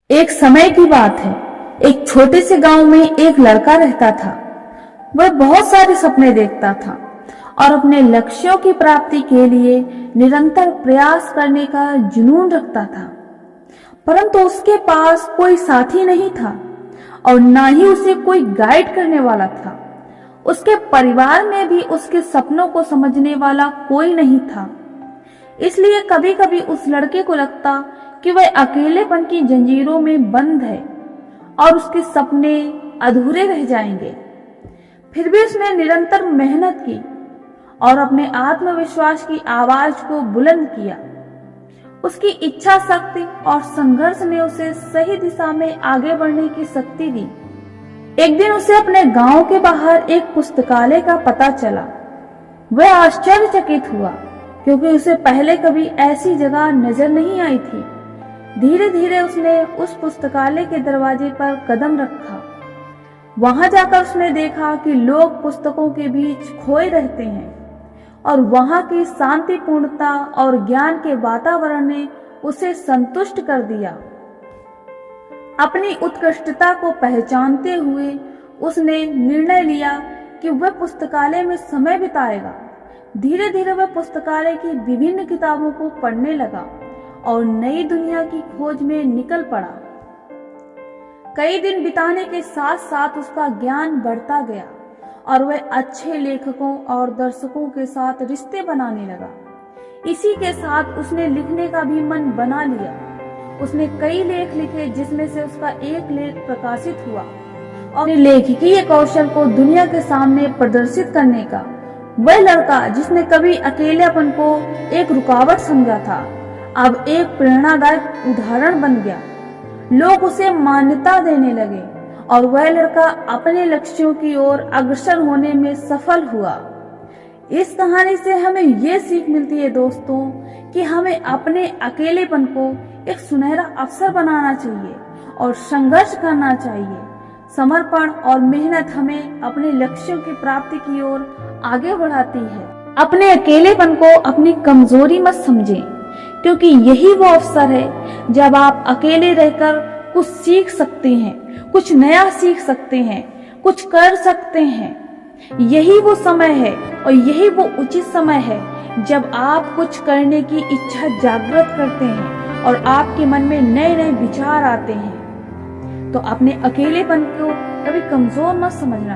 एक समय की बात है। एक छोटे से गांव में एक लड़का रहता था। वह बहुत सारे सपने देखता था और अपने लक्ष्यों की प्राप्ति के लिए निरंतर प्रयास करने का जुनून रखता था। परंतु उसके पास कोई साथी नहीं था और न ही उसे कोई गाइड करने वाला था। उसके परिवार में भी उसके सपनों को समझने वाला कोई नहीं था। इसलिए कभी कभी उस लड़के को लगता कि वह अकेलेपन की जंजीरों में बंद है और उसके सपने अधूरे रह जाएंगे। फिर भी उसने निरंतर मेहनत की और अपने आत्मविश्वास की आवाज को बुलंद किया। उसकी इच्छा शक्ति और संघर्ष ने उसे सही दिशा में आगे बढ़ने की शक्ति दी। एक दिन उसे अपने गांव के बाहर एक पुस्तकालय का पता चला। वह आश्चर्यचकित हुआ क्योंकि उसे पहले कभी ऐसी जगह नजर नहीं आई थी। धीरे धीरे उसने उस पुस्तकालय के दरवाजे पर कदम रखा। वहां जाकर उसने देखा कि लोग पुस्तकों के बीच खोए रहते हैं और वहां की शांतिपूर्णता और ज्ञान के वातावरण ने उसे संतुष्ट कर दिया। अपनी उत्कृष्टता को पहचानते हुए उसने निर्णय लिया कि वह पुस्तकालय में समय बिताएगा। धीरे धीरे वह पुस्तकालय की विभिन्न किताबों को पढ़ने लगा और नई दुनिया की खोज में निकल पड़ा। कई दिन बिताने के साथ साथ उसका ज्ञान बढ़ता गया और वह अच्छे लेखकों और दर्शकों के साथ रिश्ते बनाने लगा। इसी के साथ उसने लिखने का भी मन बना लिया। उसने कई लेख लिखे जिसमें से उसका एक लेख प्रकाशित हुआ और लेखकीय कौशल को दुनिया के सामने प्रदर्शित करने का वह लड़का जिसने कभी अकेलेपन को एक रुकावट समझा था अब एक प्रेरणादायक उदाहरण बन गया। लोग उसे मान्यता देने लगे और वह लड़का अपने लक्ष्यों की ओर अग्रसर होने में सफल हुआ। इस कहानी से हमें ये सीख मिलती है दोस्तों कि हमें अपने अकेलेपन को एक सुनहरा अवसर बनाना चाहिए और संघर्ष करना चाहिए। समर्पण और मेहनत हमें अपने लक्ष्यों की प्राप्ति की ओर आगे बढ़ाती है। अपने अकेलेपन को अपनी कमजोरी मत समझें, क्योंकि यही वो अवसर है जब आप अकेले रहकर कुछ सीख सकते हैं, कुछ नया सीख सकते हैं, कुछ कर सकते हैं। यही वो समय है और यही वो उचित समय है जब आप कुछ करने की इच्छा जागृत करते हैं और आपके मन में नए नए विचार आते हैं। तो अपने अकेलेपन को कभी कमजोर मत समझना।